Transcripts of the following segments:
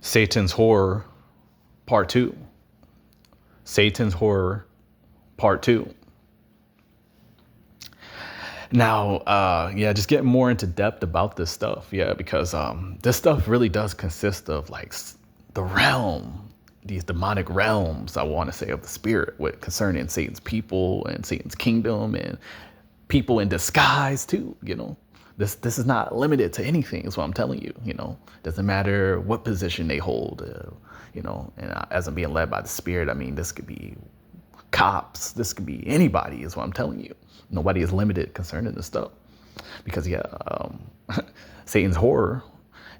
Satan's Horror Part 2. Satan's Horror Part 2. Now, yeah, just getting more into depth about this stuff. Yeah, because this stuff really does consist of like the realm, these demonic realms, I want to say, of the spirit, with concerning Satan's people and Satan's kingdom and people in disguise too. This is not limited to anything, is what I'm telling you. Doesn't matter what position they hold. And as I'm being led by the spirit, I mean, this could be cops, this could be anybody, is what I'm telling you. Nobody is limited concerning this stuff, because Satan's horror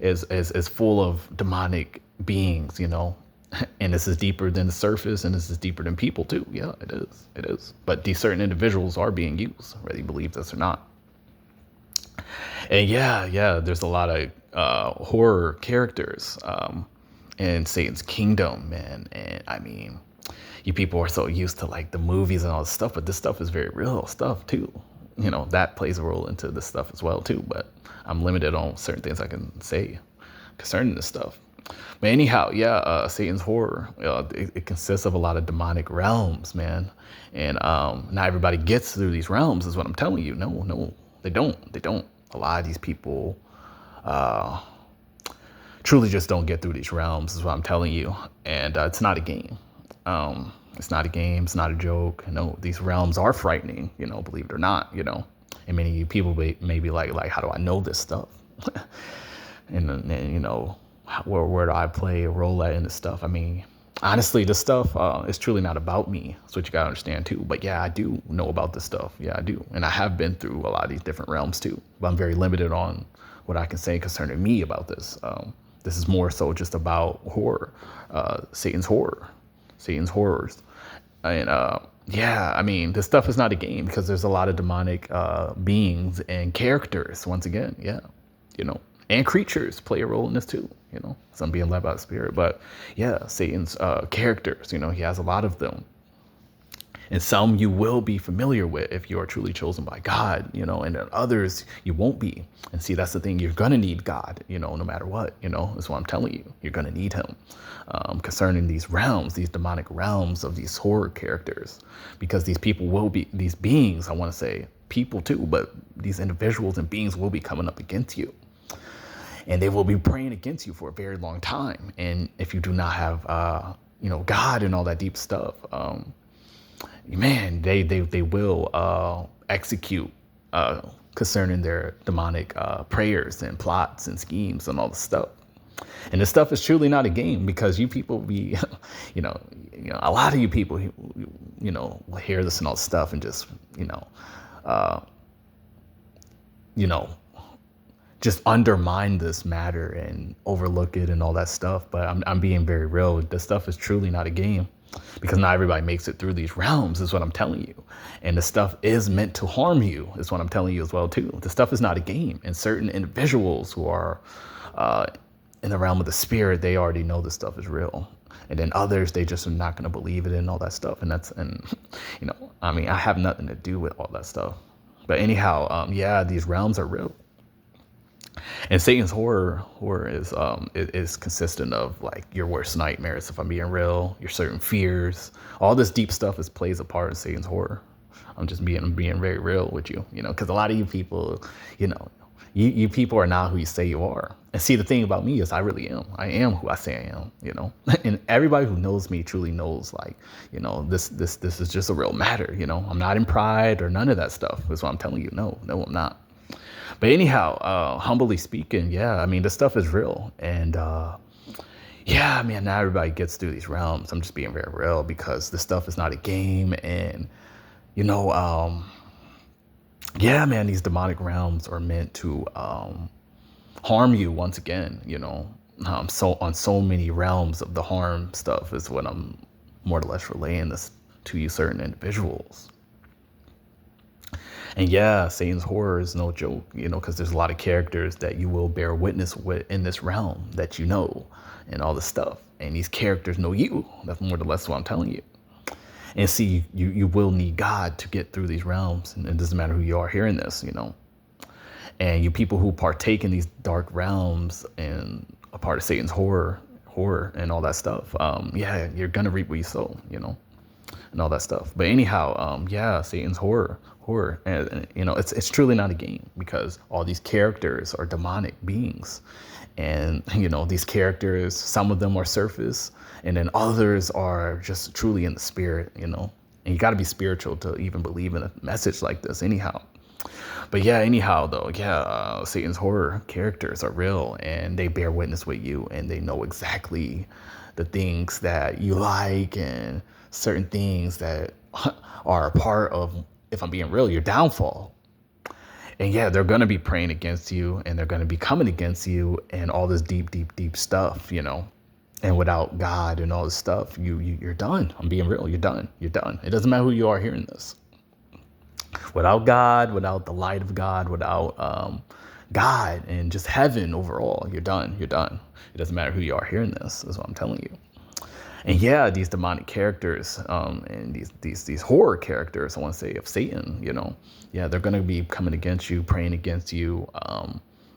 is full of demonic beings, and this is deeper than the surface, and this is deeper than people too. Yeah, it is. But these certain individuals are being used, whether you believe this or not. And there's a lot of horror characters in Satan's kingdom, man. And I mean, you people are so used to like the movies and all this stuff, but this stuff is very real stuff too. That plays a role into this stuff as well too. But I'm limited on certain things I can say concerning this stuff. But anyhow, Satan's horror, it consists of a lot of demonic realms, man. And not everybody gets through these realms, is what I'm telling you. No, they don't. A lot of these people truly just don't get through these realms, is what I'm telling you. And it's not a game. It's not a game. It's not a joke. No, these realms are frightening, believe it or not, And many of you people may be like, how do I know this stuff? and where do I play a role at in this stuff? I mean, honestly, this stuff is truly not about me. That's what you gotta understand too. But yeah, I do know about this stuff. Yeah, I do. And I have been through a lot of these different realms too. But I'm very limited on what I can say concerning me about this. This is more so just about horror, Satan's horror, Satan's horrors. And I mean, this stuff is not a game, because there's a lot of demonic beings and characters, once again, and creatures play a role in this too, some being led by the spirit. But yeah, Satan's characters, he has a lot of them. And some you will be familiar with if you are truly chosen by God, and then others you won't be. And see, that's the thing. You're going to need God, no matter what, that's what I'm telling you. You're going to need him concerning these realms, these demonic realms of these horror characters, because these people will be, these beings, I want to say people too, but these individuals and beings will be coming up against you. And they will be praying against you for a very long time. And if you do not have, God and all that deep stuff, man, they will execute concerning their demonic prayers and plots and schemes and all the stuff. And this stuff is truly not a game, because you people be, a lot of you people, will hear this and all this stuff and just, just undermine this matter and overlook it and all that stuff. But I'm being very real. This stuff is truly not a game, because not everybody makes it through these realms, is what I'm telling you. And the stuff is meant to harm you, is what I'm telling you as well too. The stuff is not a game. And certain individuals who are in the realm of the spirit, they already know this stuff is real. And then others, they just are not going to believe it and all that stuff. And I mean, I have nothing to do with all that stuff. But anyhow, these realms are real. And Satan's horror is consistent of like your worst nightmares, if I'm being real, your certain fears. All this deep stuff plays a part in Satan's horror. I'm just being very real with you, because a lot of you people, you people are not who you say you are. And see, the thing about me is I really am. I am who I say I am, And everybody who knows me truly knows, like, this is just a real matter, I'm not in pride or none of that stuff. That's what I'm telling you. No, I'm not. But anyhow, humbly speaking, I mean, this stuff is real. And man, not everybody gets through these realms. I'm just being very real, because this stuff is not a game. And, man, these demonic realms are meant to harm you once again, so on so many realms of the harm stuff is what I'm more or less relaying this to you certain individuals. And Satan's horror is no joke, because there's a lot of characters that you will bear witness with in this realm that and all this stuff. And these characters know you. That's more or less what I'm telling you. And see, you will need God to get through these realms. And it doesn't matter who you are hearing this, And you people who partake in these dark realms and a part of Satan's horror horror, and all that stuff. Yeah, you're gonna reap what you sow, and all that stuff. But anyhow, yeah, Satan's horror, and it's truly not a game because all these characters are demonic beings, and these characters, some of them are surface, and then others are just truly in the spirit, and you got to be spiritual to even believe in a message like this. Anyhow. But yeah, anyhow, though, yeah, Satan's horror characters are real and they bear witness with you and they know exactly the things that you like and certain things that are a part of, if I'm being real, your downfall. And yeah, they're going to be praying against you and they're going to be coming against you and all this deep, deep, deep stuff, And without God and all this stuff, you're done. I'm being real. You're done. You're done. It doesn't matter who you are hearing this. Without God, without the light of God, without God and just heaven overall, you're done. You're done. It doesn't matter who you are hearing this. Is what I'm telling you. And yeah, these demonic characters and these horror characters, I want to say, of Satan, yeah, they're going to be coming against you, praying against you,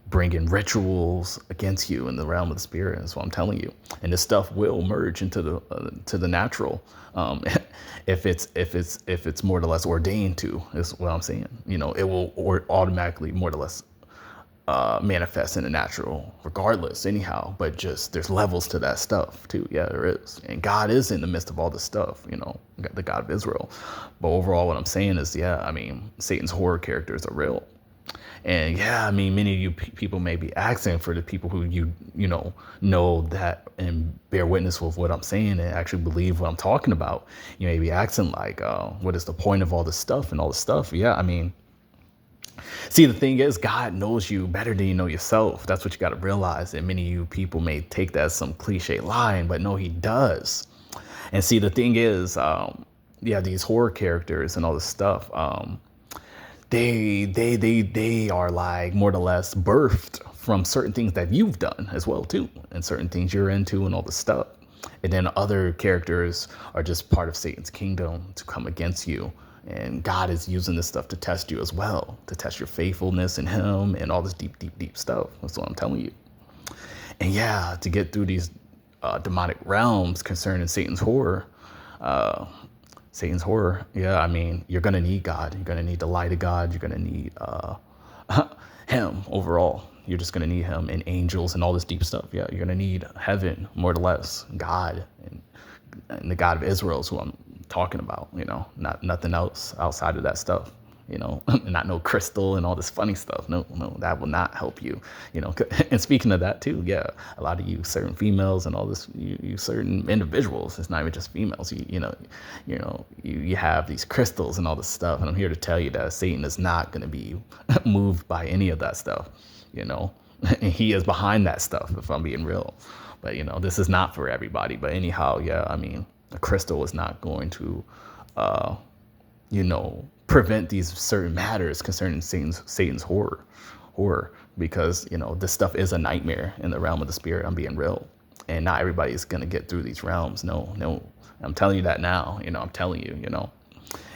bringing rituals against you in the realm of the spirit. That's what I'm telling you. And this stuff will merge into the natural, if it's more or less ordained to. Is what I'm saying. It will automatically more or less manifest in the natural regardless anyhow, but just there's levels to that stuff too. Yeah, there is. And God is in the midst of all this stuff, the God of Israel. But overall, what I'm saying is, yeah, I mean, Satan's horror characters are real. And yeah, I mean, many of you people may be asking for the people who know that and bear witness with what I'm saying and actually believe what I'm talking about. You may be asking like, what is the point of all this stuff and all this stuff? Yeah, I mean, see, the thing is, God knows you better than you know yourself. That's what you got to realize. And many of you people may take that as some cliche line, but no, he does. And see, the thing is, yeah, these horror characters and all this stuff, they are like more or less birthed from certain things that you've done as well too, and certain things you're into and all this stuff. And then other characters are just part of Satan's kingdom to come against you. And God is using this stuff to test you as well, to test your faithfulness in him and all this deep, deep, deep stuff. That's what I'm telling you. And yeah, to get through these demonic realms concerning Satan's horror, yeah, I mean, you're going to need God. You're going to need the light of God. You're going to need him overall. You're just going to need him and angels and all this deep stuff. Yeah, you're going to need heaven, more or less, God and the God of Israel is who I'm talking about, not nothing else outside of that stuff, not no crystal and all this funny stuff. No, that will not help you, And speaking of that too, yeah, a lot of you certain females and all this, you certain individuals, it's not even just females, you have these crystals and all this stuff. And I'm here to tell you that Satan is not going to be moved by any of that stuff, and he is behind that stuff, if I'm being real. But, this is not for everybody. But anyhow, yeah, I mean, a crystal is not going to, prevent these certain matters concerning Satan's horror, because, this stuff is a nightmare in the realm of the spirit. I'm being real. And not everybody is going to get through these realms. No. I'm telling you that now, I'm telling you,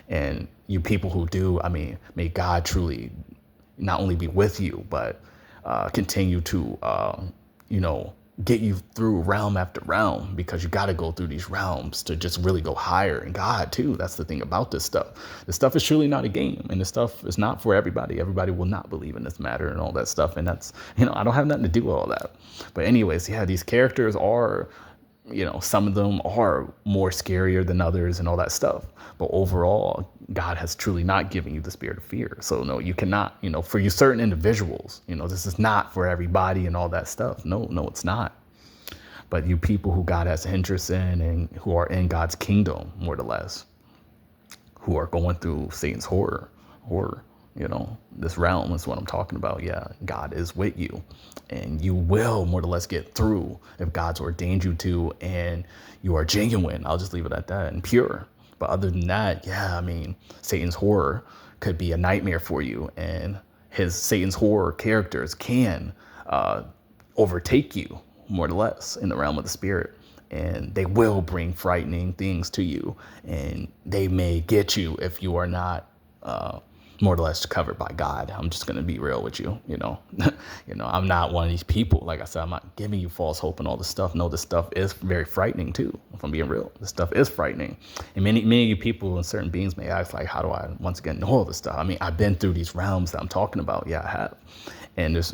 and you people who do, I mean, may God truly not only be with you, but continue to, get you through realm after realm, because you got to go through these realms to just really go higher in God too. That's the thing about this stuff. This stuff is truly not a game, and this stuff is not for everybody. Everybody will not believe in this matter and all that stuff. And that's, I don't have nothing to do with all that. But anyways, yeah, these characters are, some of them are more scarier than others and all that stuff. But overall, God has truly not given you the spirit of fear. So no, you cannot, for you certain individuals, this is not for everybody and all that stuff. No, it's not. But you people who God has interest in and who are in God's kingdom, more or less, who are going through Satan's horror, this realm is what I'm talking about. Yeah, God is with you, and you will more or less get through if God's ordained you to, and you are genuine. I'll just leave it at that, and pure. But other than that, yeah, I mean, Satan's horror could be a nightmare for you, and Satan's horror characters can overtake you, more or less, in the realm of the spirit. And they will bring frightening things to you, and they may get you if you are not more or less covered by God. I'm just gonna be real with you, you know. I'm not one of these people. Like I said, I'm not giving you false hope and all this stuff. No, this stuff is very frightening too. If I'm being real, this stuff is frightening. And many of you people and certain beings may ask, like, how do I once again know all this stuff? I mean, I've been through these realms that I'm talking about. Yeah, I have. And this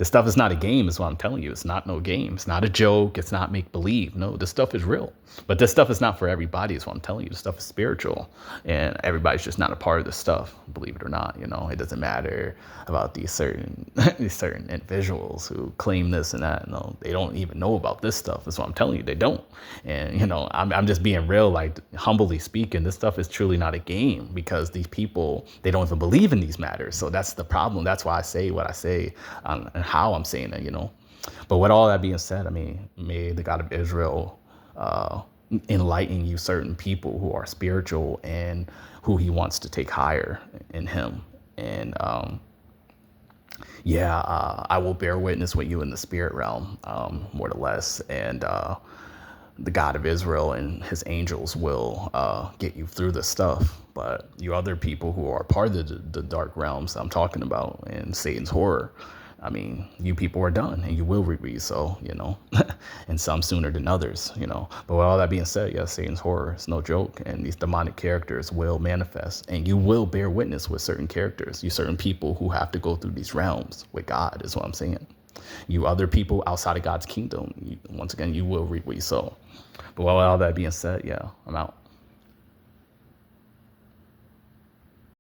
stuff is not a game, is what I'm telling you. It's not no game. It's not a joke. It's not make believe. No, this stuff is real. But this stuff is not for everybody, is what I'm telling you. This stuff is spiritual. And everybody's just not a part of this stuff, believe it or not. It doesn't matter about these certain individuals who claim this and that. No, they don't even know about this stuff. That's what I'm telling you. They don't. And, I'm just being real, like, humbly speaking, this stuff is truly not a game, because these people, they don't even believe in these matters. So that's the problem. That's why I say what I say, and how I'm saying it, But with all that being said, I mean, may the God of Israel enlighten you certain people who are spiritual and who he wants to take higher in him. And I will bear witness with you in the spirit realm, more or less. And the God of Israel and his angels will get you through this stuff. But you other people who are part of the dark realms I'm talking about and Satan's horror, I mean, you people are done, and you will reap. So, and some sooner than others, But with all that being said, yes, Satan's horror is no joke, and these demonic characters will manifest, and you will bear witness with certain characters, you certain people who have to go through these realms with God, is what I'm saying. You other people outside of God's kingdom, once again, you will reap what you sow. But with all that being said, yeah, I'm out.